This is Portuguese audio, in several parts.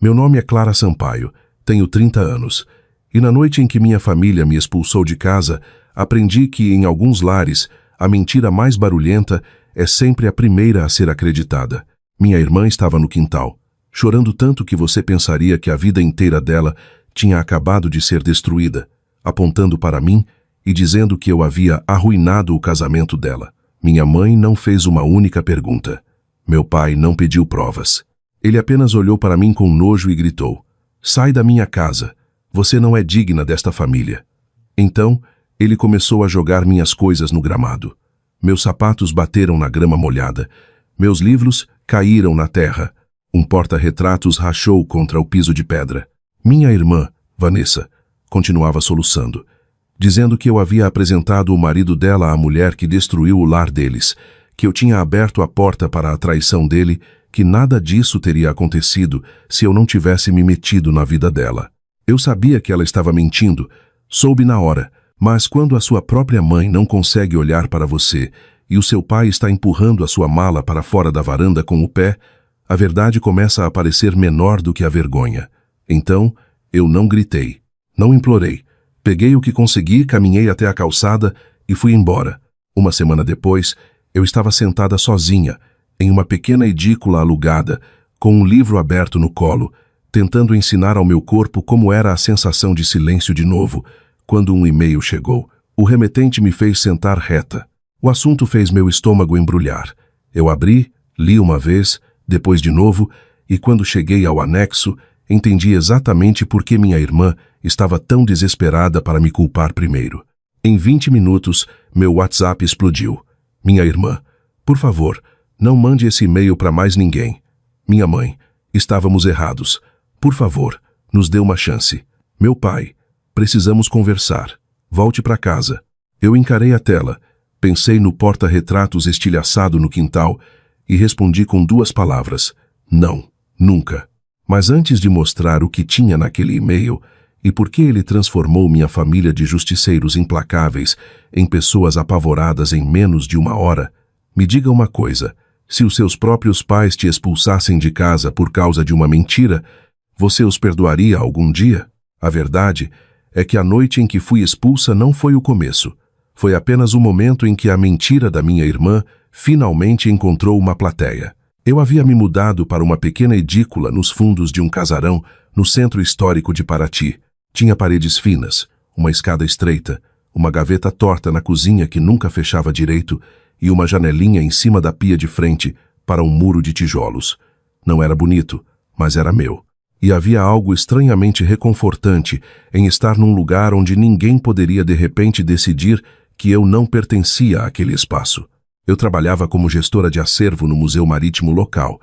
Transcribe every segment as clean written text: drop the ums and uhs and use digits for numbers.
Meu nome é Clara Sampaio, tenho 30 anos, e na noite em que minha família me expulsou de casa, aprendi que, em alguns lares, a mentira mais barulhenta é sempre a primeira a ser acreditada. Minha irmã estava no quintal, chorando tanto que você pensaria que a vida inteira dela tinha acabado de ser destruída, apontando para mim e dizendo que eu havia arruinado o casamento dela. Minha mãe não fez uma única pergunta. Meu pai não pediu provas. Ele apenas olhou para mim com nojo e gritou: "Sai da minha casa, você não é digna desta família." Então, ele começou a jogar minhas coisas no gramado. Meus sapatos bateram na grama molhada, meus livros caíram na terra, um porta-retratos rachou contra o piso de pedra. Minha irmã, Vanessa, continuava soluçando, dizendo que eu havia apresentado o marido dela à mulher que destruiu o lar deles, que eu tinha aberto a porta para a traição dele, que nada disso teria acontecido se eu não tivesse me metido na vida dela. Eu sabia que ela estava mentindo, soube na hora, mas quando a sua própria mãe não consegue olhar para você e o seu pai está empurrando a sua mala para fora da varanda com o pé, a verdade começa a parecer menor do que a vergonha. Então, eu não gritei, não implorei. Peguei o que consegui, caminhei até a calçada e fui embora. Uma semana depois, eu estava sentada sozinha, em uma pequena edícula alugada, com um livro aberto no colo, tentando ensinar ao meu corpo como era a sensação de silêncio de novo, quando um e-mail chegou. O remetente me fez sentar reta. O assunto fez meu estômago embrulhar. Eu abri, li uma vez, depois de novo, e quando cheguei ao anexo, entendi exatamente por que minha irmã estava tão desesperada para me culpar primeiro. Em 20 minutos, meu WhatsApp explodiu. Minha irmã: "Por favor, não mande esse e-mail para mais ninguém." Minha mãe: "Estávamos errados. Por favor, nos dê uma chance." Meu pai: "Precisamos conversar. Volte para casa." Eu encarei a tela, pensei no porta-retratos estilhaçado no quintal e respondi com 2 palavras: "Não, nunca." Mas antes de mostrar o que tinha naquele e-mail e por que ele transformou minha família de justiceiros implacáveis em pessoas apavoradas em menos de 1 hora, me diga uma coisa: se os seus próprios pais te expulsassem de casa por causa de uma mentira, você os perdoaria algum dia? A verdade é que a noite em que fui expulsa não foi o começo. Foi apenas o momento em que a mentira da minha irmã finalmente encontrou uma plateia. Eu havia me mudado para uma pequena edícula nos fundos de um casarão no centro histórico de Paraty. Tinha paredes finas, uma escada estreita, uma gaveta torta na cozinha que nunca fechava direito e uma janelinha em cima da pia de frente para um muro de tijolos. Não era bonito, mas era meu. E havia algo estranhamente reconfortante em estar num lugar onde ninguém poderia de repente decidir que eu não pertencia àquele espaço. Eu trabalhava como gestora de acervo no Museu Marítimo local,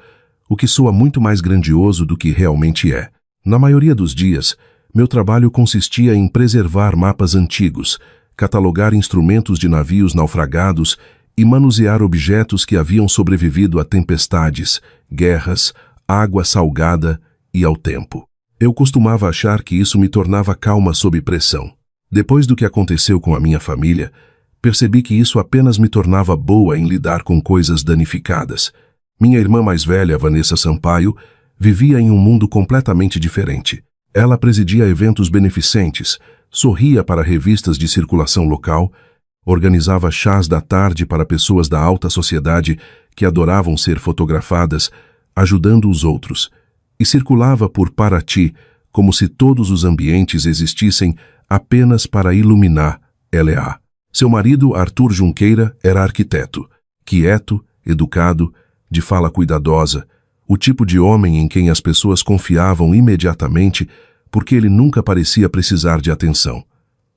o que soa muito mais grandioso do que realmente é. Na maioria dos dias, meu trabalho consistia em preservar mapas antigos, catalogar instrumentos de navios naufragados e manusear objetos que haviam sobrevivido a tempestades, guerras, água salgada e ao tempo. Eu costumava achar que isso me tornava calma sob pressão. Depois do que aconteceu com a minha família, percebi que isso apenas me tornava boa em lidar com coisas danificadas. Minha irmã mais velha, Vanessa Sampaio, vivia em um mundo completamente diferente. Ela presidia eventos beneficentes, sorria para revistas de circulação local, organizava chás da tarde para pessoas da alta sociedade que adoravam ser fotografadas, ajudando os outros, e circulava por Paraty como se todos os ambientes existissem apenas para iluminar LA. Seu marido, Arthur Junqueira, era arquiteto, quieto, educado, de fala cuidadosa, o tipo de homem em quem as pessoas confiavam imediatamente porque ele nunca parecia precisar de atenção.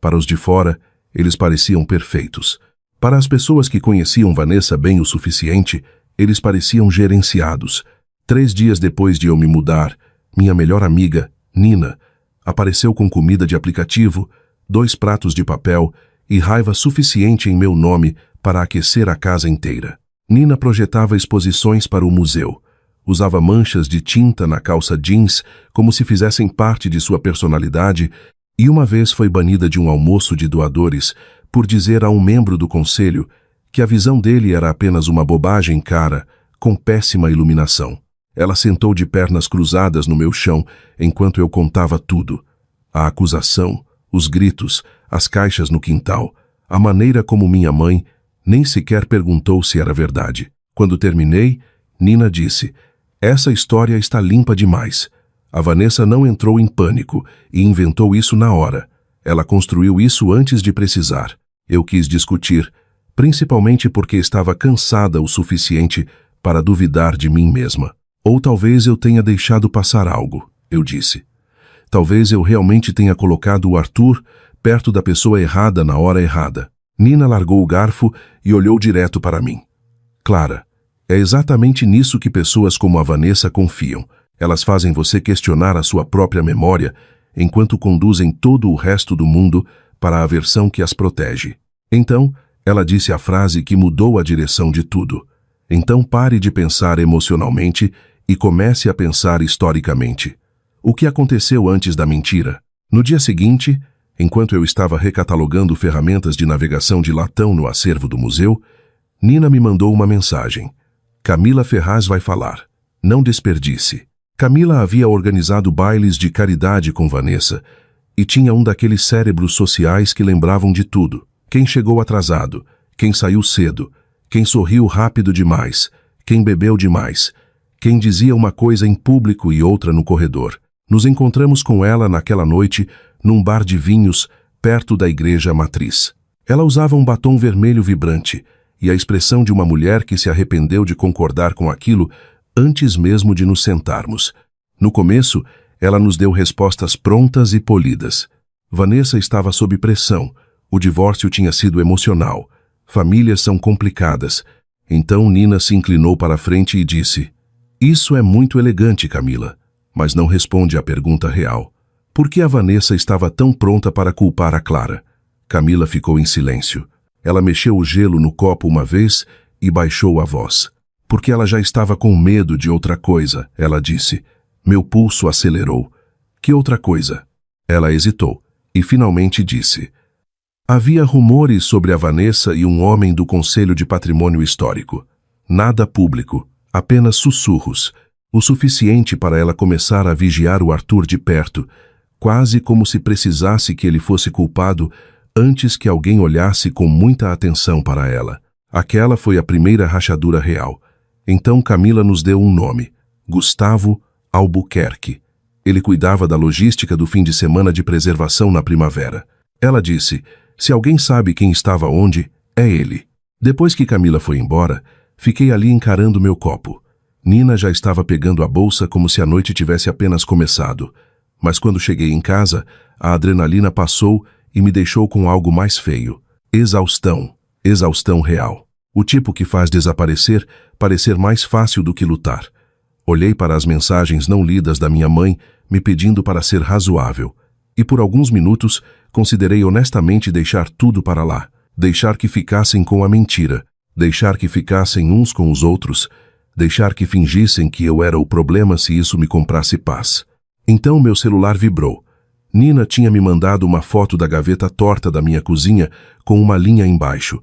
Para os de fora, eles pareciam perfeitos. Para as pessoas que conheciam Vanessa bem o suficiente, eles pareciam gerenciados. 3 dias depois de eu me mudar, minha melhor amiga, Nina, apareceu com comida de aplicativo, 2 pratos de papel e raiva suficiente em meu nome para aquecer a casa inteira. Nina projetava exposições para o museu. Usava manchas de tinta na calça jeans como se fizessem parte de sua personalidade e uma vez foi banida de um almoço de doadores por dizer a um membro do conselho que a visão dele era apenas uma bobagem cara, com péssima iluminação. Ela sentou de pernas cruzadas no meu chão enquanto eu contava tudo. A acusação, os gritos, as caixas no quintal, a maneira como minha mãe nem sequer perguntou se era verdade. Quando terminei, Nina disse: "Essa história está limpa demais. A Vanessa não entrou em pânico e inventou isso na hora. Ela construiu isso antes de precisar." Eu quis discutir, principalmente porque estava cansada o suficiente para duvidar de mim mesma. "Ou talvez eu tenha deixado passar algo", eu disse. "Talvez eu realmente tenha colocado o Arthur perto da pessoa errada na hora errada." Nina largou o garfo e olhou direto para mim. "Clara, é exatamente nisso que pessoas como a Vanessa confiam. Elas fazem você questionar a sua própria memória enquanto conduzem todo o resto do mundo para a versão que as protege." Então, ela disse a frase que mudou a direção de tudo. "Então pare de pensar emocionalmente e comece a pensar historicamente. O que aconteceu antes da mentira?" No dia seguinte, enquanto eu estava recatalogando ferramentas de navegação de latão no acervo do museu, Nina me mandou uma mensagem. "Camila Ferraz vai falar. Não desperdice." Camila havia organizado bailes de caridade com Vanessa e tinha um daqueles cérebros sociais que lembravam de tudo. Quem chegou atrasado, quem saiu cedo, quem sorriu rápido demais, quem bebeu demais, quem dizia uma coisa em público e outra no corredor. Nos encontramos com ela naquela noite num bar de vinhos perto da igreja matriz. Ela usava um batom vermelho vibrante e a expressão de uma mulher que se arrependeu de concordar com aquilo antes mesmo de nos sentarmos. No começo, ela nos deu respostas prontas e polidas. Vanessa estava sob pressão. O divórcio tinha sido emocional. Famílias são complicadas. Então Nina se inclinou para a frente e disse: "Isso é muito elegante, Camila, mas não responde à pergunta real. Por que a Vanessa estava tão pronta para culpar a Clara?" Camila ficou em silêncio. Ela mexeu o gelo no copo uma vez e baixou a voz. "Porque ela já estava com medo de outra coisa", ela disse. Meu pulso acelerou. "Que outra coisa?" Ela hesitou e finalmente disse: "Havia rumores sobre a Vanessa e um homem do Conselho de Patrimônio Histórico. Nada público, apenas sussurros, o suficiente para ela começar a vigiar o Arthur de perto, quase como se precisasse que ele fosse culpado antes que alguém olhasse com muita atenção para ela. Aquela foi a primeira rachadura real. Então Camila nos deu um nome: Gustavo Albuquerque. Ele cuidava da logística do fim de semana de preservação na primavera. Ela disse: se alguém sabe quem estava onde, é ele." Depois que Camila foi embora, fiquei ali encarando meu copo. Nina já estava pegando a bolsa como se a noite tivesse apenas começado. Mas quando cheguei em casa, a adrenalina passou e me deixou com algo mais feio. Exaustão. Exaustão real. O tipo que faz desaparecer parecer mais fácil do que lutar. Olhei para as mensagens não lidas da minha mãe, me pedindo para ser razoável. E por alguns minutos, considerei honestamente deixar tudo para lá. Deixar que ficassem com a mentira. Deixar que ficassem uns com os outros. Deixar que fingissem que eu era o problema se isso me comprasse paz. Então meu celular vibrou. Nina tinha me mandado uma foto da gaveta torta da minha cozinha com uma linha embaixo.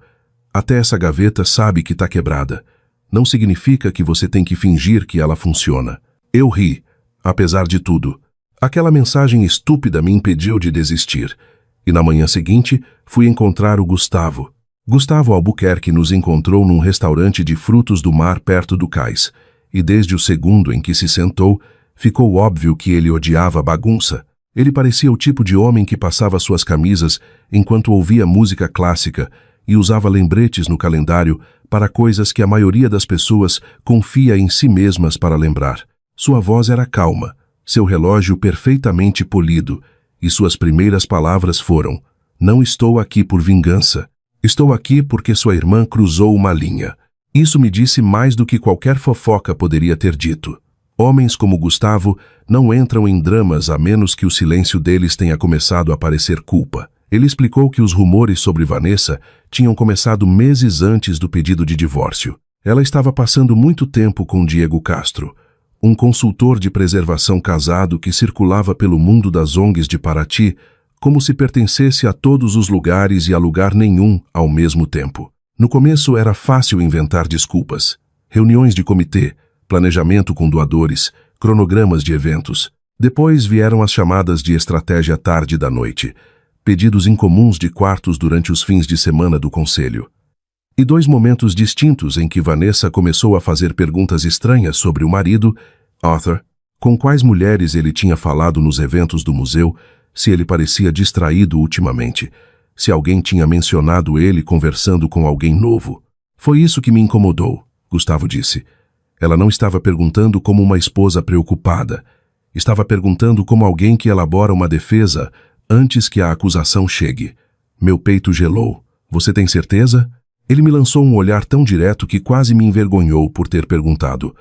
"Até essa gaveta sabe que está quebrada. Não significa que você tem que fingir que ela funciona." Eu ri, apesar de tudo. Aquela mensagem estúpida me impediu de desistir. E na manhã seguinte, fui encontrar o Gustavo. Gustavo Albuquerque nos encontrou num restaurante de frutos do mar perto do cais. E desde o segundo em que se sentou, ficou óbvio que ele odiava bagunça. Ele parecia o tipo de homem que passava suas camisas enquanto ouvia música clássica e usava lembretes no calendário para coisas que a maioria das pessoas confia em si mesmas para lembrar. Sua voz era calma, seu relógio perfeitamente polido, e suas primeiras palavras foram: "Não estou aqui por vingança. Estou aqui porque sua irmã cruzou uma linha." Isso me disse mais do que qualquer fofoca poderia ter dito. Homens como Gustavo não entram em dramas a menos que o silêncio deles tenha começado a parecer culpa. Ele explicou que os rumores sobre Vanessa tinham começado meses antes do pedido de divórcio. Ela estava passando muito tempo com Diego Castro, um consultor de preservação casado que circulava pelo mundo das ONGs de Paraty como se pertencesse a todos os lugares e a lugar nenhum ao mesmo tempo. No começo era fácil inventar desculpas. Reuniões de comitê, planejamento com doadores, cronogramas de eventos. Depois vieram as chamadas de estratégia tarde da noite, pedidos incomuns de quartos durante os fins de semana do conselho. E 2 momentos distintos em que Vanessa começou a fazer perguntas estranhas sobre o marido, Arthur, com quais mulheres ele tinha falado nos eventos do museu, se ele parecia distraído ultimamente, se alguém tinha mencionado ele conversando com alguém novo. Foi isso que me incomodou, Gustavo disse. Ela não estava perguntando como uma esposa preocupada. Estava perguntando como alguém que elabora uma defesa antes que a acusação chegue. Meu peito gelou. Você tem certeza? Ele me lançou um olhar tão direto que quase me envergonhou por ter perguntado.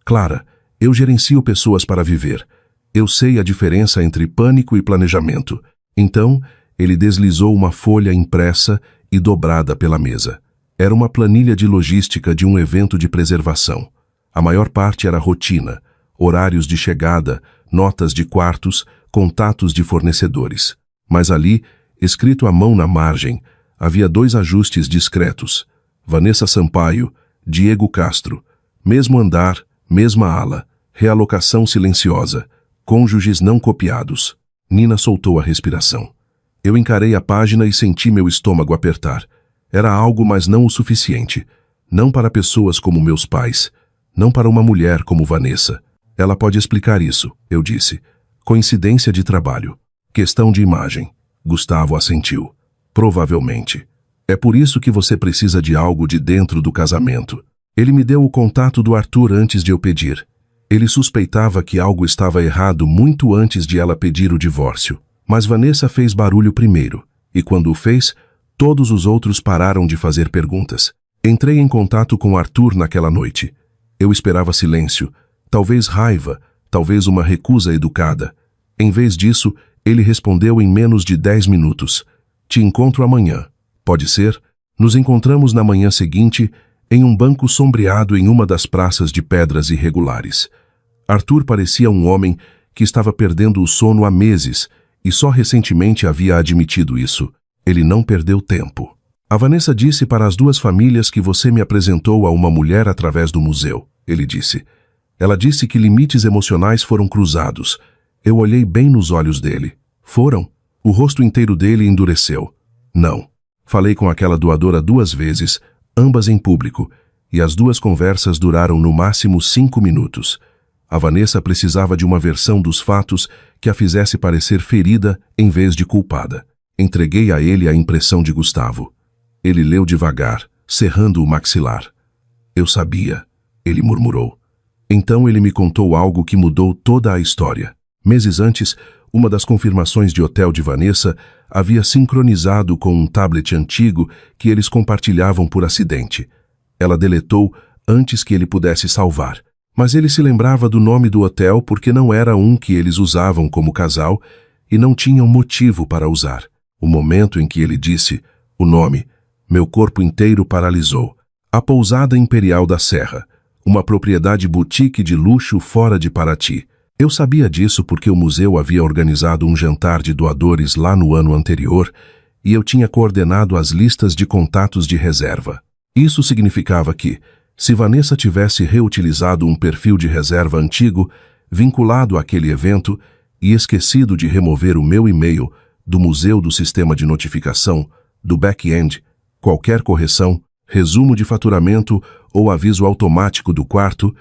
Clara, eu gerencio pessoas para viver. Eu sei a diferença entre pânico e planejamento. Então, ele deslizou uma folha impressa e dobrada pela mesa. Era uma planilha de logística de um evento de preservação. A maior parte era rotina, horários de chegada, notas de quartos, contatos de fornecedores. Mas ali, escrito à mão na margem, havia 2 ajustes discretos. Vanessa Sampaio, Diego Castro. Mesmo andar, mesma ala. Realocação silenciosa. Cônjuges não copiados. Nina soltou a respiração. Eu encarei a página e senti meu estômago apertar. Era algo, mas não o suficiente. Não para pessoas como meus pais. Não para uma mulher como Vanessa. Ela pode explicar isso, eu disse. Coincidência de trabalho. Questão de imagem. Gustavo assentiu. Provavelmente. É por isso que você precisa de algo de dentro do casamento. Ele me deu o contato do Arthur antes de eu pedir. Ele suspeitava que algo estava errado muito antes de ela pedir o divórcio. Mas Vanessa fez barulho primeiro, e quando o fez, todos os outros pararam de fazer perguntas. Entrei em contato com Arthur naquela noite. Eu esperava silêncio, talvez raiva, talvez uma recusa educada. Em vez disso, ele respondeu em menos de 10 minutos. Te encontro amanhã. Pode ser? Nos encontramos na manhã seguinte, em um banco sombreado em uma das praças de pedras irregulares. Arthur parecia um homem que estava perdendo o sono há meses e só recentemente havia admitido isso. Ele não perdeu tempo. A Vanessa disse para as 2 famílias que você me apresentou a uma mulher através do museu, ele disse. Ela disse que limites emocionais foram cruzados. Eu olhei bem nos olhos dele. Foram? O rosto inteiro dele endureceu. Não. Falei com aquela doadora 2 vezes, ambas em público, e as 2 conversas duraram no máximo 5 minutos. A Vanessa precisava de uma versão dos fatos que a fizesse parecer ferida em vez de culpada. Entreguei a ele a impressão de Gustavo. Ele leu devagar, cerrando o maxilar. Eu sabia, ele murmurou. Então ele me contou algo que mudou toda a história. Meses antes, uma das confirmações de hotel de Vanessa havia sincronizado com um tablet antigo que eles compartilhavam por acidente. Ela deletou antes que ele pudesse salvar. Mas ele se lembrava do nome do hotel porque não era um que eles usavam como casal e não tinham motivo para usar. O momento em que ele disse o nome, meu corpo inteiro paralisou. A Pousada Imperial da Serra, uma propriedade boutique de luxo fora de Paraty. Eu sabia disso porque o museu havia organizado um jantar de doadores lá no ano anterior e eu tinha coordenado as listas de contatos de reserva. Isso significava que, se Vanessa tivesse reutilizado um perfil de reserva antigo, vinculado àquele evento, e esquecido de remover o meu e-mail do museu do sistema de notificação, do back-end, qualquer correção, resumo de faturamento ou aviso automático do quarto,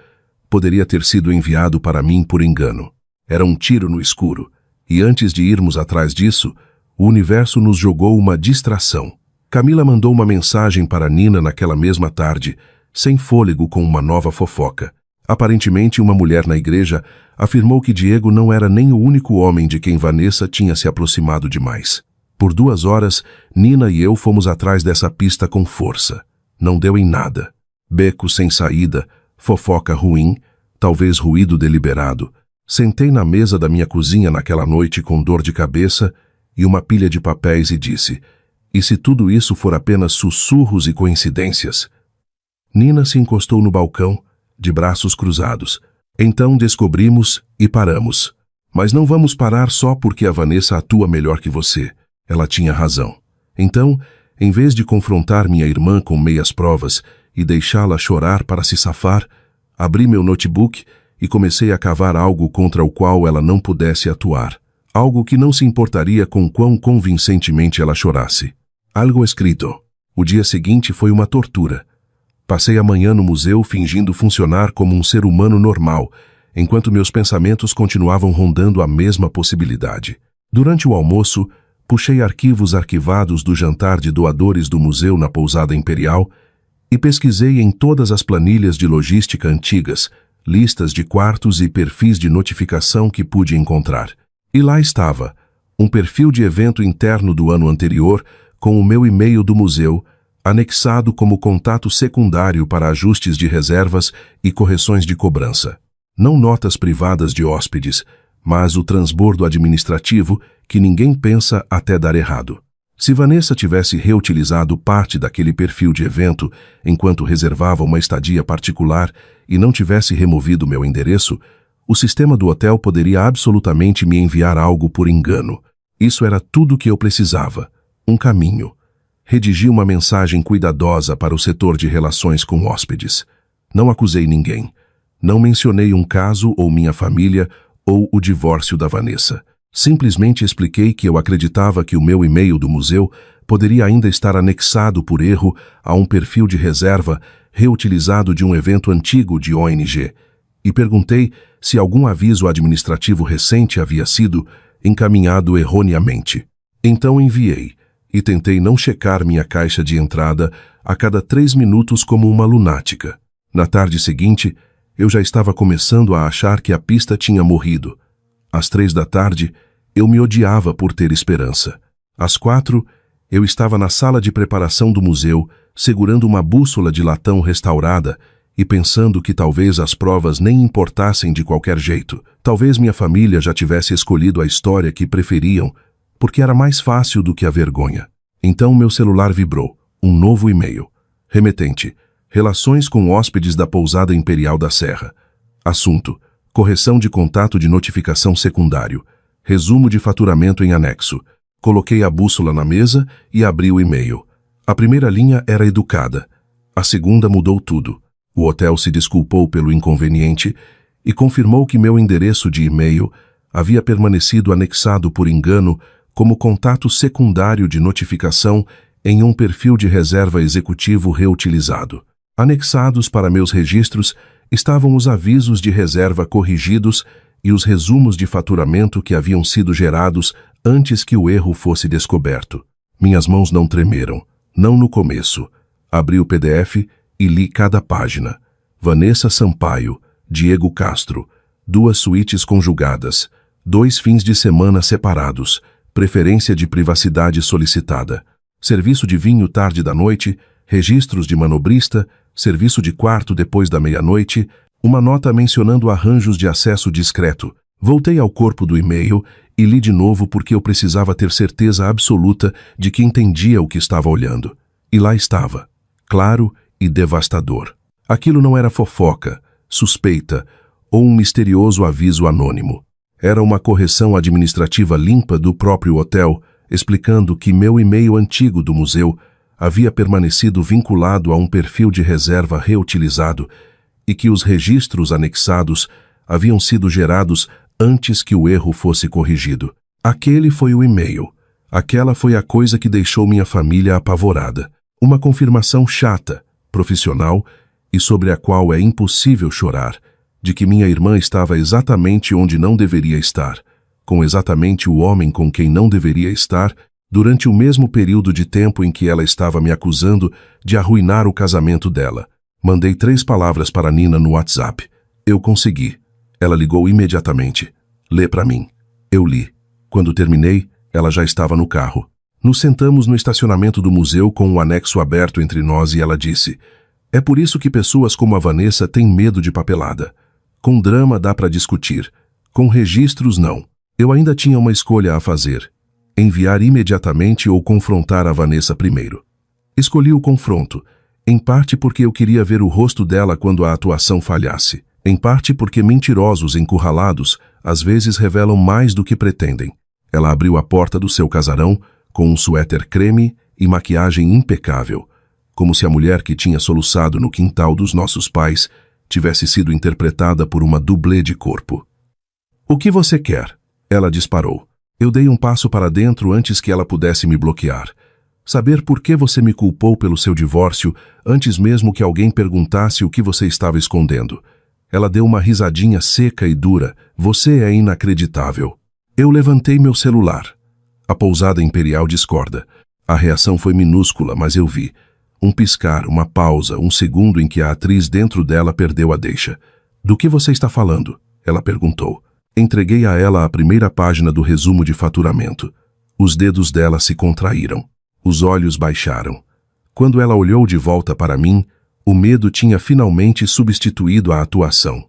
poderia ter sido enviado para mim por engano. Era um tiro no escuro, e antes de irmos atrás disso, o universo nos jogou uma distração. Camila mandou uma mensagem para Nina naquela mesma tarde, sem fôlego com uma nova fofoca. Aparentemente, uma mulher na igreja afirmou que Diego não era nem o único homem de quem Vanessa tinha se aproximado demais. Por 2 horas, Nina e eu fomos atrás dessa pista com força. Não deu em nada. Beco sem saída, fofoca ruim, talvez ruído deliberado. Sentei na mesa da minha cozinha naquela noite com dor de cabeça e uma pilha de papéis e disse, e se tudo isso for apenas sussurros e coincidências? Nina se encostou no balcão, de braços cruzados. Então descobrimos e paramos. Mas não vamos parar só porque a Vanessa atua melhor que você. Ela tinha razão. Então, em vez de confrontar minha irmã com meias provas e deixá-la chorar para se safar, Abri meu notebook e comecei a cavar algo contra o qual ela não pudesse atuar. Algo que não se importaria com quão convincentemente ela chorasse. Algo escrito. O dia seguinte foi uma tortura. Passei a manhã no museu fingindo funcionar como um ser humano normal, enquanto meus pensamentos continuavam rondando a mesma possibilidade. Durante o almoço, puxei arquivos arquivados do jantar de doadores do museu na pousada imperial e pesquisei em todas as planilhas de logística antigas, listas de quartos e perfis de notificação que pude encontrar. E lá estava, um perfil de evento interno do ano anterior com o meu e-mail do museu, anexado como contato secundário para ajustes de reservas e correções de cobrança. Não notas privadas de hóspedes, mas o transbordo administrativo que ninguém pensa até dar errado. Se Vanessa tivesse reutilizado parte daquele perfil de evento enquanto reservava uma estadia particular e não tivesse removido meu endereço, o sistema do hotel poderia absolutamente me enviar algo por engano. Isso era tudo o que eu precisava. Um caminho. Redigi uma mensagem cuidadosa para o setor de relações com hóspedes. Não acusei ninguém. Não mencionei um caso ou minha família ou o divórcio da Vanessa. Simplesmente expliquei que eu acreditava que o meu e-mail do museu poderia ainda estar anexado por erro a um perfil de reserva reutilizado de um evento antigo de ONG, e perguntei se algum aviso administrativo recente havia sido encaminhado erroneamente. Então enviei, e tentei não checar minha caixa de entrada a cada 3 minutos como uma lunática. Na tarde seguinte, eu já estava começando a achar que a pista tinha morrido. Às 3 da tarde, eu me odiava por ter esperança. Às 4, eu estava na sala de preparação do museu, segurando uma bússola de latão restaurada e pensando que talvez as provas nem importassem de qualquer jeito. Talvez minha família já tivesse escolhido a história que preferiam, porque era mais fácil do que a vergonha. Então meu celular vibrou. Um novo e-mail. Remetente. Relações com hóspedes da pousada imperial da Serra. Assunto. Correção de contato de notificação secundário. Resumo de faturamento em anexo. Coloquei a bússola na mesa e abri o e-mail. A primeira linha era educada. A segunda mudou tudo. O hotel se desculpou pelo inconveniente e confirmou que meu endereço de e-mail havia permanecido anexado por engano como contato secundário de notificação em um perfil de reserva executivo reutilizado. Anexados para meus registros estavam os avisos de reserva corrigidos e os resumos de faturamento que haviam sido gerados antes que o erro fosse descoberto. Minhas mãos não tremeram, não no começo. Abri o PDF e li cada página. Vanessa Sampaio, Diego Castro, 2 suítes conjugadas, 2 fins de semana separados, preferência de privacidade solicitada, serviço de vinho tarde da noite, registros de manobrista, serviço de quarto depois da meia-noite, uma nota mencionando arranjos de acesso discreto. Voltei ao corpo do e-mail e li de novo porque eu precisava ter certeza absoluta de que entendia o que estava olhando. E lá estava, claro e devastador. Aquilo não era fofoca, suspeita ou um misterioso aviso anônimo. Era uma correção administrativa limpa do próprio hotel, explicando que meu e-mail antigo do museu havia permanecido vinculado a um perfil de reserva reutilizado e que os registros anexados haviam sido gerados antes que o erro fosse corrigido. Aquele foi o e-mail. Aquela foi a coisa que deixou minha família apavorada. Uma confirmação chata, profissional e sobre a qual é impossível chorar, de que minha irmã estava exatamente onde não deveria estar, com exatamente o homem com quem não deveria estar, durante o mesmo período de tempo em que ela estava me acusando de arruinar o casamento dela. Mandei 3 palavras para Nina no WhatsApp. Eu consegui. Ela ligou imediatamente. Lê para mim. Eu li. Quando terminei, ela já estava no carro. Nos sentamos no estacionamento do museu com o anexo aberto entre nós e ela disse: "É por isso que pessoas como a Vanessa têm medo de papelada. Com drama dá para discutir. Com registros, não." Eu ainda tinha uma escolha a fazer. Enviar imediatamente ou confrontar a Vanessa primeiro. Escolhi o confronto, em parte porque eu queria ver o rosto dela quando a atuação falhasse, em parte porque mentirosos encurralados às vezes revelam mais do que pretendem. Ela abriu a porta do seu casarão com um suéter creme e maquiagem impecável, como se a mulher que tinha soluçado no quintal dos nossos pais tivesse sido interpretada por uma dublê de corpo. "O que você quer?" Ela disparou. Eu dei um passo para dentro antes que ela pudesse me bloquear. "Saber por que você me culpou pelo seu divórcio antes mesmo que alguém perguntasse o que você estava escondendo." Ela deu uma risadinha seca e dura. "Você é inacreditável." Eu levantei meu celular. A pousada imperial discorda. A reação foi minúscula, mas eu vi. Um piscar, uma pausa, um segundo em que a atriz dentro dela perdeu a deixa. "Do que você está falando?" ela perguntou. Entreguei a ela a primeira página do resumo de faturamento. Os dedos dela se contraíram. Os olhos baixaram. Quando ela olhou de volta para mim, o medo tinha finalmente substituído a atuação.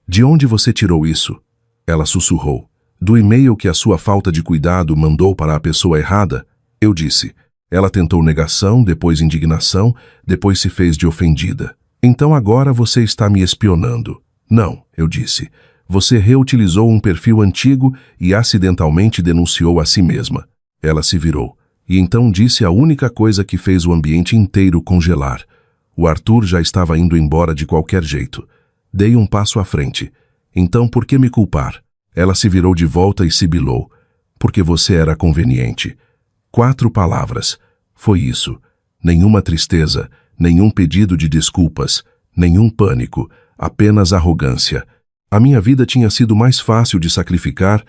"De onde você tirou isso?" Ela sussurrou. "Do e-mail que a sua falta de cuidado mandou para a pessoa errada?" Eu disse. Ela tentou negação, depois indignação, depois se fez de ofendida. "Então agora você está me espionando." "Não," eu disse. "Você reutilizou um perfil antigo e acidentalmente denunciou a si mesma." Ela se virou. E então disse a única coisa que fez o ambiente inteiro congelar. O Arthur já estava indo embora de qualquer jeito. Dei um passo à frente. "Então por que me culpar?" Ela se virou de volta e sibilou. "Porque você era conveniente." 4 palavras. Foi isso. Nenhuma tristeza, nenhum pedido de desculpas, nenhum pânico, apenas arrogância. A minha vida tinha sido mais fácil de sacrificar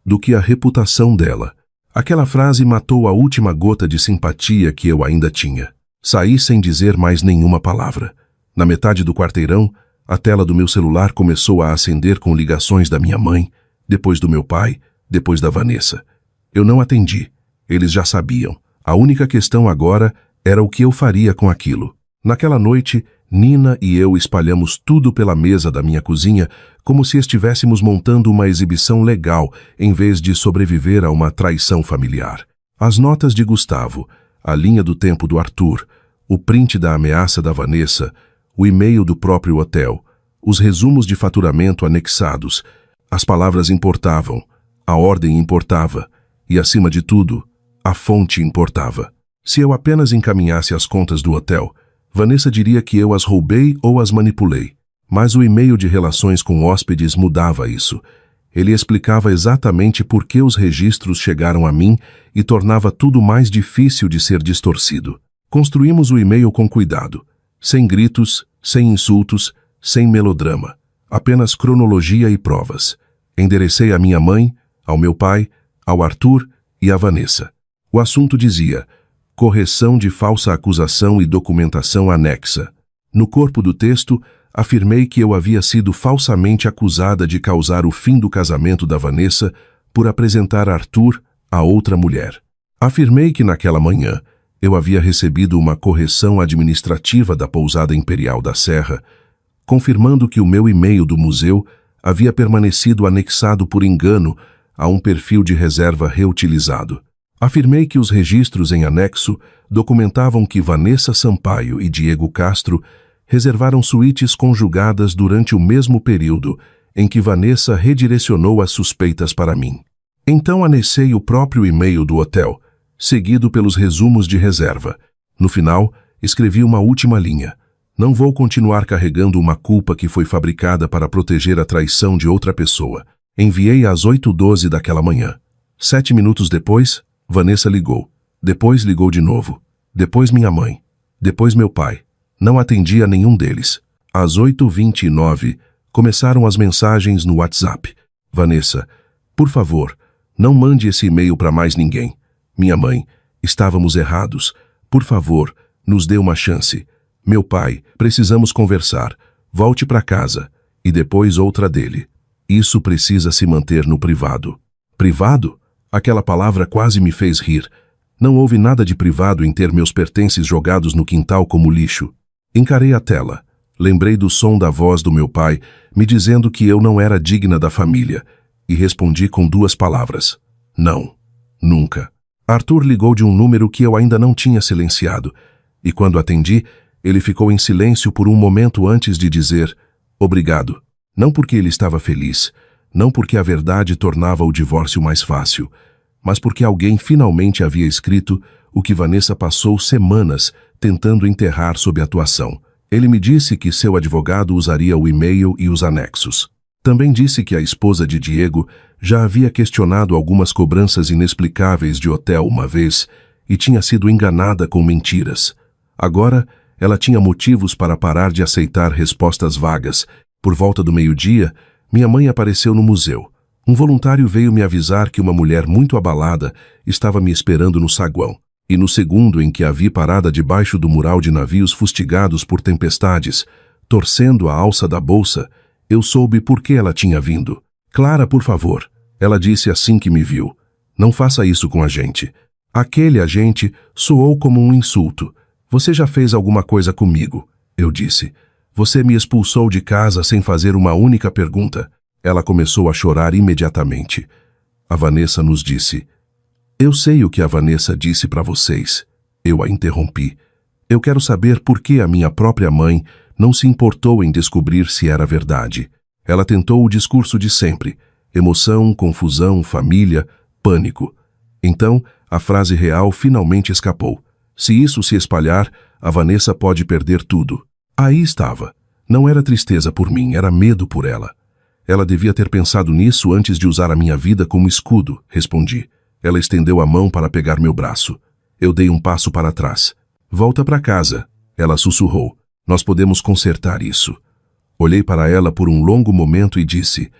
do que a reputação dela. Aquela frase matou a última gota de simpatia que eu ainda tinha. Saí sem dizer mais nenhuma palavra. Na metade do quarteirão, a tela do meu celular começou a acender com ligações da minha mãe, depois do meu pai, depois da Vanessa. Eu não atendi. Eles já sabiam. A única questão agora era o que eu faria com aquilo. Naquela noite, Nina e eu espalhamos tudo pela mesa da minha cozinha como se estivéssemos montando uma exibição legal em vez de sobreviver a uma traição familiar. As notas de Gustavo, a linha do tempo do Arthur, o print da ameaça da Vanessa, o e-mail do próprio hotel, os resumos de faturamento anexados. As palavras importavam, a ordem importava e, acima de tudo, a fonte importava. Se eu apenas encaminhasse as contas do hotel, Vanessa diria que eu as roubei ou as manipulei. Mas o e-mail de relações com hóspedes mudava isso. Ele explicava exatamente por que os registros chegaram a mim e tornava tudo mais difícil de ser distorcido. Construímos o e-mail com cuidado, sem gritos, sem insultos, sem melodrama, apenas cronologia e provas. Enderecei a minha mãe, ao meu pai, ao Arthur e à Vanessa. O assunto dizia: correção de falsa acusação e documentação anexa. No corpo do texto, afirmei que eu havia sido falsamente acusada de causar o fim do casamento da Vanessa por apresentar Arthur a outra mulher. Afirmei que naquela manhã eu havia recebido uma correção administrativa da pousada imperial da Serra, confirmando que o meu e-mail do museu havia permanecido anexado por engano a um perfil de reserva reutilizado. Afirmei que os registros em anexo documentavam que Vanessa Sampaio e Diego Castro reservaram suítes conjugadas durante o mesmo período em que Vanessa redirecionou as suspeitas para mim. Então anexei o próprio e-mail do hotel, seguido pelos resumos de reserva. No final, escrevi uma última linha. Não vou continuar carregando uma culpa que foi fabricada para proteger a traição de outra pessoa. Enviei às 8h12 daquela manhã. 7 minutos depois, Vanessa ligou. Depois ligou de novo. Depois minha mãe. Depois meu pai. Não atendi a nenhum deles. Às 8h29, começaram as mensagens no WhatsApp. Vanessa, por favor, não mande esse e-mail para mais ninguém. Minha mãe, estávamos errados. Por favor, nos dê uma chance. Meu pai, precisamos conversar. Volte para casa. E depois outra dele. Isso precisa se manter no privado. Privado? Aquela palavra quase me fez rir. Não houve nada de privado em ter meus pertences jogados no quintal como lixo. Encarei a tela. Lembrei do som da voz do meu pai, me dizendo que eu não era digna da família, e respondi com 2 palavras. Não. Nunca. Arthur ligou de um número que eu ainda não tinha silenciado, e quando atendi, ele ficou em silêncio por um momento antes de dizer obrigado. Não porque ele estava feliz, não porque a verdade tornava o divórcio mais fácil, mas porque alguém finalmente havia escrito o que Vanessa passou semanas tentando enterrar sob atuação. Ele me disse que seu advogado usaria o e-mail e os anexos. Também disse que a esposa de Diego já havia questionado algumas cobranças inexplicáveis de hotel uma vez e tinha sido enganada com mentiras. Agora, ela tinha motivos para parar de aceitar respostas vagas. Por volta do meio-dia, minha mãe apareceu no museu. Um voluntário veio me avisar que uma mulher muito abalada estava me esperando no saguão. E no segundo em que a vi parada debaixo do mural de navios fustigados por tempestades, torcendo a alça da bolsa, eu soube por que ela tinha vindo. Clara, por favor, ela disse assim que me viu. Não faça isso com a gente. Aquele agente soou como um insulto. Você já fez alguma coisa comigo? Eu disse. Você me expulsou de casa sem fazer uma única pergunta. Ela começou a chorar imediatamente. A Vanessa nos disse. Eu sei o que a Vanessa disse para vocês. Eu a interrompi. Eu quero saber por que a minha própria mãe não se importou em descobrir se era verdade. Ela tentou o discurso de sempre. Emoção, confusão, família, pânico. Então, a frase real finalmente escapou. Se isso se espalhar, a Vanessa pode perder tudo. Aí estava. Não era tristeza por mim, era medo por ela. Ela devia ter pensado nisso antes de usar a minha vida como escudo, respondi. Ela estendeu a mão para pegar meu braço. Eu dei um passo para trás. Volta para casa, ela sussurrou. Nós podemos consertar isso. Olhei para ela por um longo momento e disse,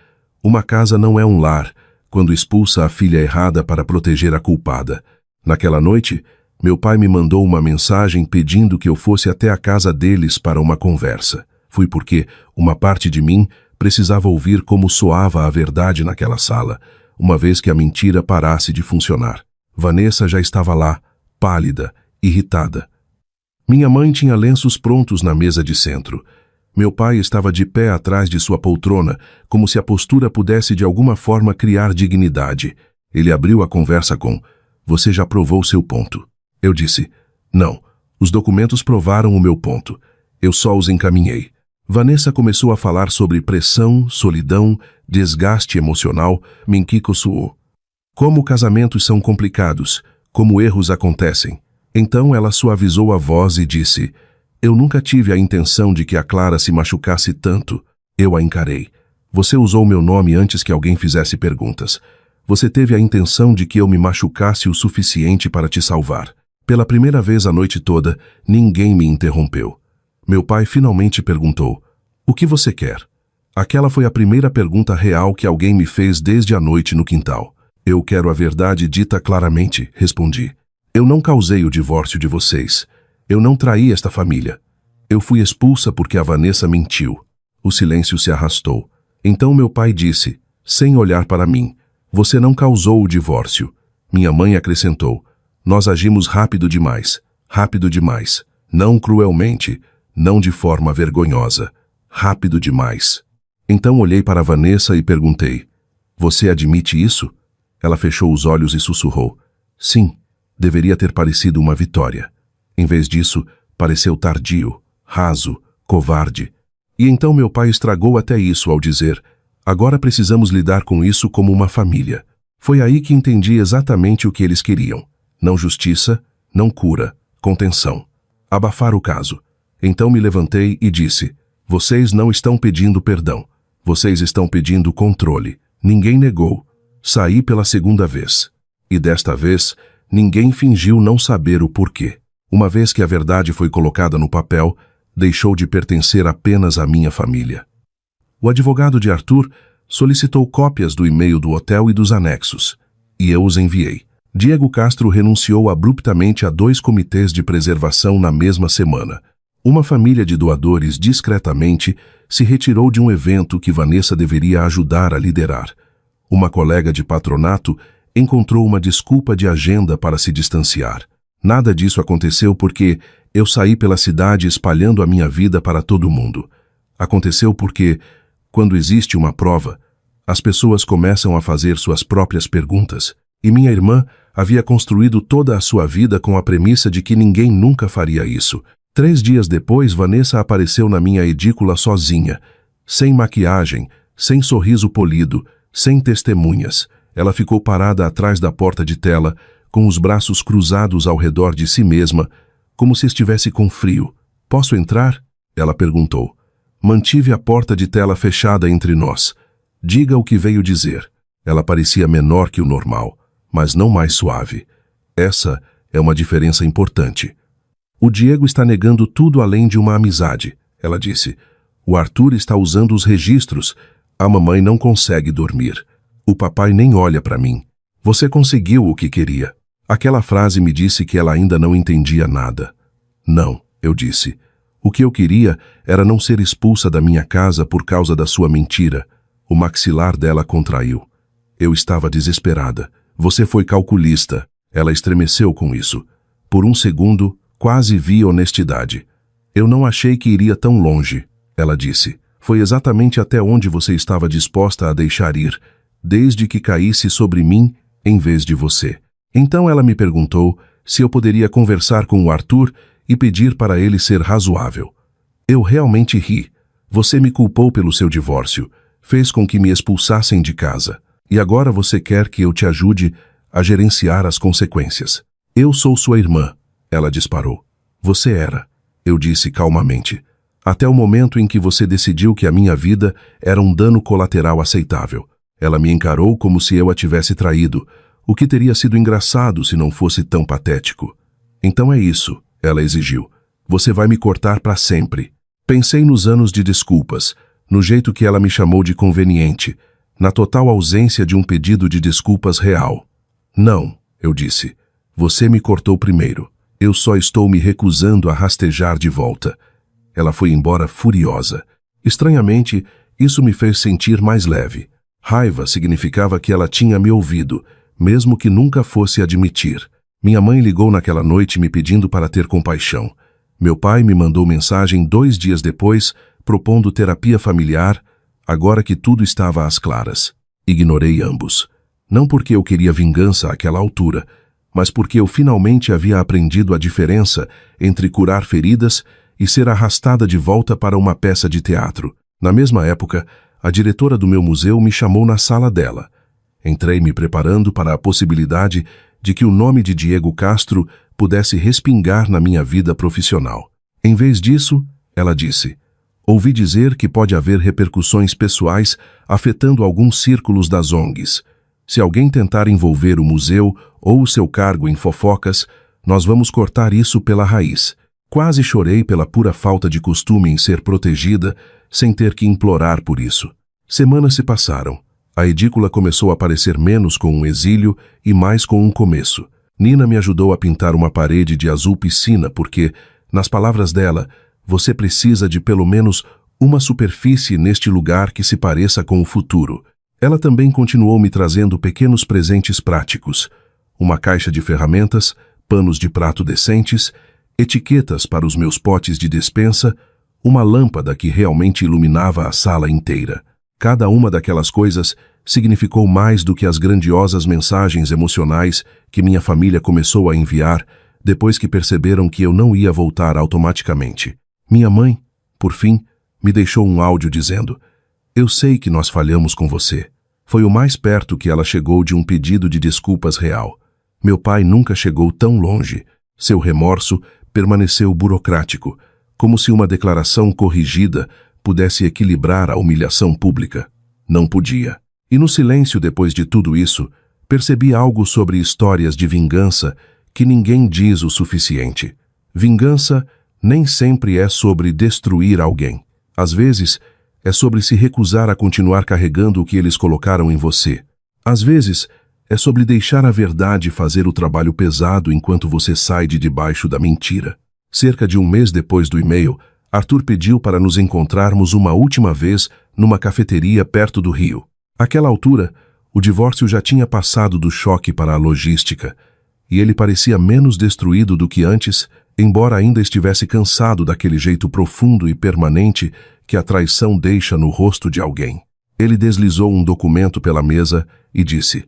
uma casa não é um lar, quando expulsa a filha errada para proteger a culpada. Naquela noite, meu pai me mandou uma mensagem pedindo que eu fosse até a casa deles para uma conversa. Fui porque uma parte de mim precisava ouvir como soava a verdade naquela sala, uma vez que a mentira parasse de funcionar. Vanessa já estava lá, pálida, irritada. Minha mãe tinha lenços prontos na mesa de centro. Meu pai estava de pé atrás de sua poltrona, como se a postura pudesse de alguma forma criar dignidade. Ele abriu a conversa com, você já provou seu ponto. Eu disse, não, os documentos provaram o meu ponto. Eu só os encaminhei. Vanessa começou a falar sobre pressão, solidão, desgaste emocional, Minkiko suou. Como casamentos são complicados, como erros acontecem. Então ela suavizou a voz e disse, eu nunca tive a intenção de que a Clara se machucasse tanto. Eu a encarei. Você usou meu nome antes que alguém fizesse perguntas. Você teve a intenção de que eu me machucasse o suficiente para te salvar. Pela primeira vez a noite toda, ninguém me interrompeu. Meu pai finalmente perguntou, o que você quer? Aquela foi a primeira pergunta real que alguém me fez desde a noite no quintal. Eu quero a verdade dita claramente, respondi. Eu não causei o divórcio de vocês. Eu não traí esta família. Eu fui expulsa porque a Vanessa mentiu. O silêncio se arrastou. Então meu pai disse, sem olhar para mim, você não causou o divórcio. Minha mãe acrescentou, nós agimos rápido demais, não cruelmente, não de forma vergonhosa, rápido demais. Então olhei para Vanessa e perguntei, você admite isso? Ela fechou os olhos e sussurrou, sim, deveria ter parecido uma vitória. Em vez disso, pareceu tardio, raso, covarde. E então meu pai estragou até isso ao dizer, agora precisamos lidar com isso como uma família. Foi aí que entendi exatamente o que eles queriam. Não justiça, não cura, contenção. Abafar o caso. Então me levantei e disse, vocês não estão pedindo perdão. Vocês estão pedindo controle. Ninguém negou. Saí pela segunda vez. E desta vez, ninguém fingiu não saber o porquê. Uma vez que a verdade foi colocada no papel, deixou de pertencer apenas à minha família. O advogado de Arthur solicitou cópias do e-mail do hotel e dos anexos, e eu os enviei. Diego Castro renunciou abruptamente a 2 comitês de preservação na mesma semana. Uma família de doadores discretamente se retirou de um evento que Vanessa deveria ajudar a liderar. Uma colega de patronato encontrou uma desculpa de agenda para se distanciar. Nada disso aconteceu porque eu saí pela cidade espalhando a minha vida para todo mundo. Aconteceu porque, quando existe uma prova, as pessoas começam a fazer suas próprias perguntas. E minha irmã havia construído toda a sua vida com a premissa de que ninguém nunca faria isso. 3 dias depois, Vanessa apareceu na minha edícula sozinha, sem maquiagem, sem sorriso polido, sem testemunhas. Ela ficou parada atrás da porta de tela, com os braços cruzados ao redor de si mesma, como se estivesse com frio. Posso entrar? Ela perguntou. Mantive a porta de tela fechada entre nós. Diga o que veio dizer. Ela parecia menor que o normal, mas não mais suave. Essa é uma diferença importante. O Diego está negando tudo além de uma amizade, ela disse. O Arthur está usando os registros. A mamãe não consegue dormir. O papai nem olha para mim. Você conseguiu o que queria. Aquela frase me disse que ela ainda não entendia nada. Não, eu disse. O que eu queria era não ser expulsa da minha casa por causa da sua mentira. O maxilar dela contraiu. Eu estava desesperada. Você foi calculista. Ela estremeceu com isso. Por um segundo, quase vi honestidade. Eu não achei que iria tão longe, ela disse. Foi exatamente até onde você estava disposta a deixar ir, desde que caísse sobre mim em vez de você. Então ela me perguntou se eu poderia conversar com o Arthur e pedir para ele ser razoável. Eu realmente ri. Você me culpou pelo seu divórcio, fez com que me expulsassem de casa. E agora você quer que eu te ajude a gerenciar as consequências. Eu sou sua irmã, ela disparou. Você era, eu disse calmamente, até o momento em que você decidiu que a minha vida era um dano colateral aceitável. Ela me encarou como se eu a tivesse traído, o que teria sido engraçado se não fosse tão patético. Então é isso, ela exigiu. Você vai me cortar para sempre. Pensei nos anos de desculpas, no jeito que ela me chamou de conveniente, na total ausência de um pedido de desculpas real. Não, eu disse. Você me cortou primeiro. Eu só estou me recusando a rastejar de volta. Ela foi embora furiosa. Estranhamente, isso me fez sentir mais leve. Raiva significava que ela tinha me ouvido, mesmo que nunca fosse admitir. Minha mãe ligou naquela noite me pedindo para ter compaixão. Meu pai me mandou mensagem 2 dias depois, propondo terapia familiar, agora que tudo estava às claras. Ignorei ambos. Não porque eu queria vingança àquela altura, mas porque eu finalmente havia aprendido a diferença entre curar feridas e ser arrastada de volta para uma peça de teatro. Na mesma época, a diretora do meu museu me chamou na sala dela. Entrei me preparando para a possibilidade de que o nome de Diego Castro pudesse respingar na minha vida profissional. Em vez disso, ela disse, ouvi dizer que pode haver repercussões pessoais afetando alguns círculos das ONGs. Se alguém tentar envolver o museu ou o seu cargo em fofocas, nós vamos cortar isso pela raiz. Quase chorei pela pura falta de costume em ser protegida, sem ter que implorar por isso. Semanas se passaram. A edícula começou a parecer menos com um exílio e mais com um começo. Nina me ajudou a pintar uma parede de azul piscina porque, nas palavras dela, você precisa de pelo menos uma superfície neste lugar que se pareça com o futuro. Ela também continuou me trazendo pequenos presentes práticos. Uma caixa de ferramentas, panos de prato decentes, etiquetas para os meus potes de despensa, uma lâmpada que realmente iluminava a sala inteira. Cada uma daquelas coisas significou mais do que as grandiosas mensagens emocionais que minha família começou a enviar depois que perceberam que eu não ia voltar automaticamente. Minha mãe, por fim, me deixou um áudio dizendo: eu sei que nós falhamos com você. Foi o mais perto que ela chegou de um pedido de desculpas real. Meu pai nunca chegou tão longe. Seu remorso permaneceu burocrático, como se uma declaração corrigida pudesse equilibrar a humilhação pública. Não podia. E no silêncio depois de tudo isso, percebi algo sobre histórias de vingança que ninguém diz o suficiente. Vingança nem sempre é sobre destruir alguém. Às vezes, é sobre se recusar a continuar carregando o que eles colocaram em você. Às vezes, é sobre deixar a verdade fazer o trabalho pesado enquanto você sai de debaixo da mentira. Cerca de um mês depois do e-mail, Arthur pediu para nos encontrarmos uma última vez numa cafeteria perto do Rio. Àquela altura, o divórcio já tinha passado do choque para a logística, e ele parecia menos destruído do que antes, embora ainda estivesse cansado daquele jeito profundo e permanente que a traição deixa no rosto de alguém. Ele deslizou um documento pela mesa e disse: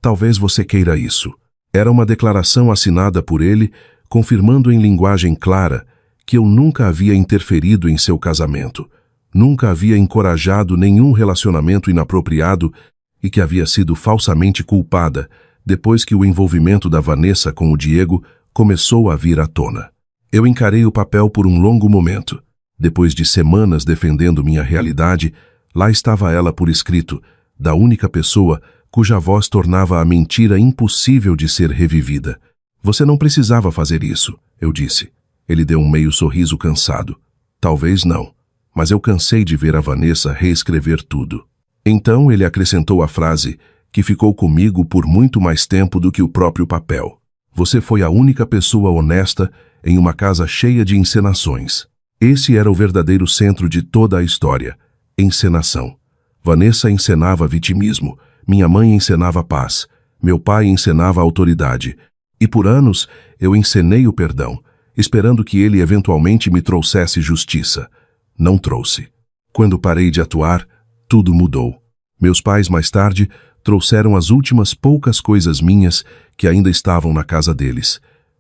talvez você queira isso. Era uma declaração assinada por ele, confirmando em linguagem clara que eu nunca havia interferido em seu casamento, nunca havia encorajado nenhum relacionamento inapropriado e que havia sido falsamente culpada depois que o envolvimento da Vanessa com o Diego começou a vir à tona. Eu encarei o papel por um longo momento. Depois de semanas defendendo minha realidade, lá estava ela por escrito, da única pessoa cuja voz tornava a mentira impossível de ser revivida. Você não precisava fazer isso, eu disse. Ele deu um meio sorriso cansado. Talvez não, mas eu cansei de ver a Vanessa reescrever tudo. Então ele acrescentou a frase que ficou comigo por muito mais tempo do que o próprio papel. Você foi a única pessoa honesta em uma casa cheia de encenações. Esse era o verdadeiro centro de toda a história. Encenação. Vanessa encenava vitimismo, minha mãe encenava paz, meu pai encenava autoridade. E por anos eu encenei o perdão, esperando que ele eventualmente me trouxesse justiça. Não trouxe. Quando parei de atuar, tudo mudou. Meus pais, mais tarde, trouxeram as últimas poucas coisas minhas que ainda estavam na casa deles.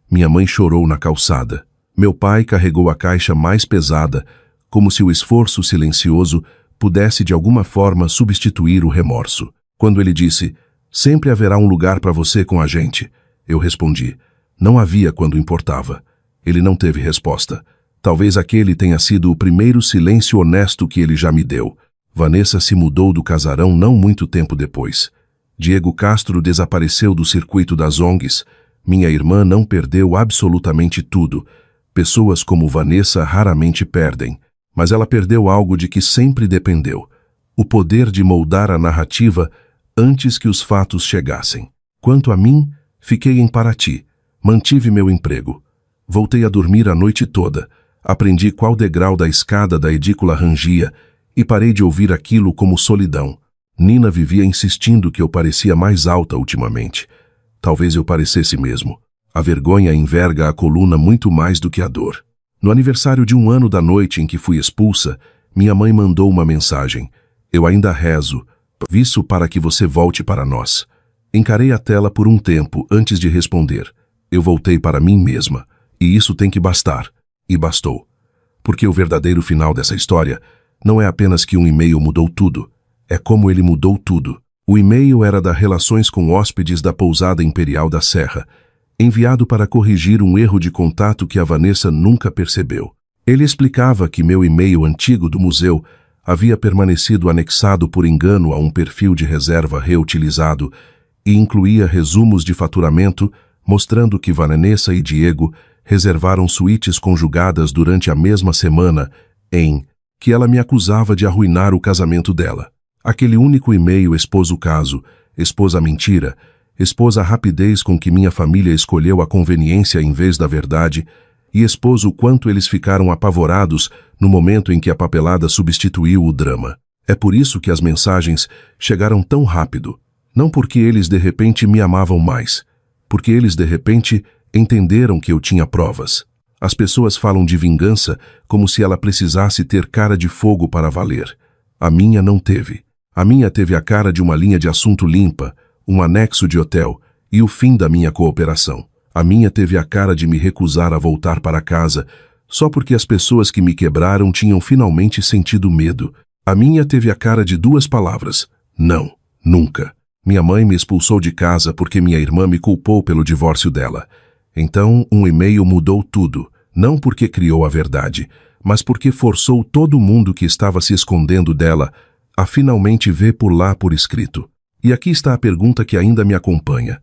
Minha mãe chorou na calçada. Meu pai carregou a caixa mais pesada, como se o esforço silencioso pudesse de alguma forma substituir o remorso. Quando ele disse, sempre haverá um lugar para você com a gente, eu respondi, não havia quando importava. Ele não teve resposta. Talvez aquele tenha sido o primeiro silêncio honesto que ele já me deu. Vanessa se mudou do casarão não muito tempo depois. Diego Castro desapareceu do circuito das ONGs. Minha irmã não perdeu absolutamente tudo. Pessoas como Vanessa raramente perdem, mas ela perdeu algo de que sempre dependeu. O poder de moldar a narrativa antes que os fatos chegassem. Quanto a mim, fiquei em Paraty. Mantive meu emprego. Voltei a dormir a noite toda. Aprendi qual degrau da escada da edícula rangia e parei de ouvir aquilo como solidão. Nina vivia insistindo que eu parecia mais alta ultimamente. Talvez eu parecesse mesmo. A vergonha enverga a coluna muito mais do que a dor. No aniversário de 1 ano da noite em que fui expulsa, minha mãe mandou uma mensagem. Eu ainda rezo, viço para que você volte para nós. Encarei a tela por um tempo antes de responder. Eu voltei para mim mesma. E isso tem que bastar. E bastou. Porque o verdadeiro final dessa história não é apenas que um e-mail mudou tudo. É como ele mudou tudo. O e-mail era da Relações com Hóspedes da Pousada Imperial da Serra, enviado para corrigir um erro de contato que a Vanessa nunca percebeu. Ele explicava que meu e-mail antigo do museu havia permanecido anexado por engano a um perfil de reserva reutilizado e incluía resumos de faturamento mostrando que Vanessa e Diego reservaram suítes conjugadas durante a mesma semana em que ela me acusava de arruinar o casamento dela. Aquele único e-mail expôs o caso, expôs a mentira, expôs a rapidez com que minha família escolheu a conveniência em vez da verdade e expôs o quanto eles ficaram apavorados no momento em que a papelada substituiu o drama. É por isso que as mensagens chegaram tão rápido. Não porque eles de repente me amavam mais, porque eles de repente entenderam que eu tinha provas. As pessoas falam de vingança como se ela precisasse ter cara de fogo para valer. A minha não teve. A minha teve a cara de uma linha de assunto limpa, um anexo de hotel e o fim da minha cooperação. A minha teve a cara de me recusar a voltar para casa só porque as pessoas que me quebraram tinham finalmente sentido medo. A minha teve a cara de 2 palavras. Não, nunca. Minha mãe me expulsou de casa porque minha irmã me culpou pelo divórcio dela. Então, um e-mail mudou tudo, não porque criou a verdade, mas porque forçou todo mundo que estava se escondendo dela a finalmente ver por lá por escrito. E aqui está a pergunta que ainda me acompanha.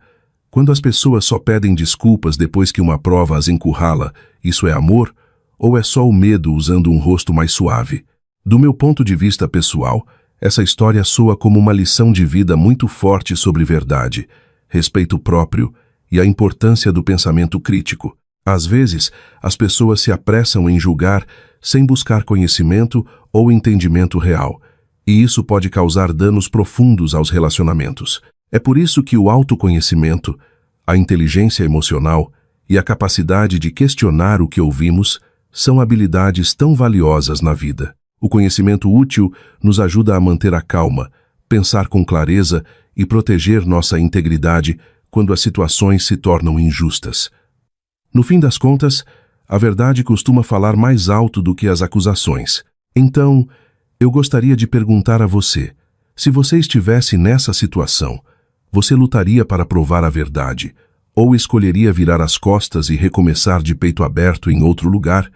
Quando as pessoas só pedem desculpas depois que uma prova as encurrala, isso é amor? Ou é só o medo usando um rosto mais suave? Do meu ponto de vista pessoal, essa história soa como uma lição de vida muito forte sobre verdade, respeito próprio e a importância do pensamento crítico. Às vezes, as pessoas se apressam em julgar sem buscar conhecimento ou entendimento real, e isso pode causar danos profundos aos relacionamentos. É por isso que o autoconhecimento, a inteligência emocional e a capacidade de questionar o que ouvimos são habilidades tão valiosas na vida. O conhecimento útil nos ajuda a manter a calma, pensar com clareza e proteger nossa integridade quando as situações se tornam injustas. No fim das contas, a verdade costuma falar mais alto do que as acusações. Então, eu gostaria de perguntar a você, se você estivesse nessa situação, você lutaria para provar a verdade, ou escolheria virar as costas e recomeçar de peito aberto em outro lugar?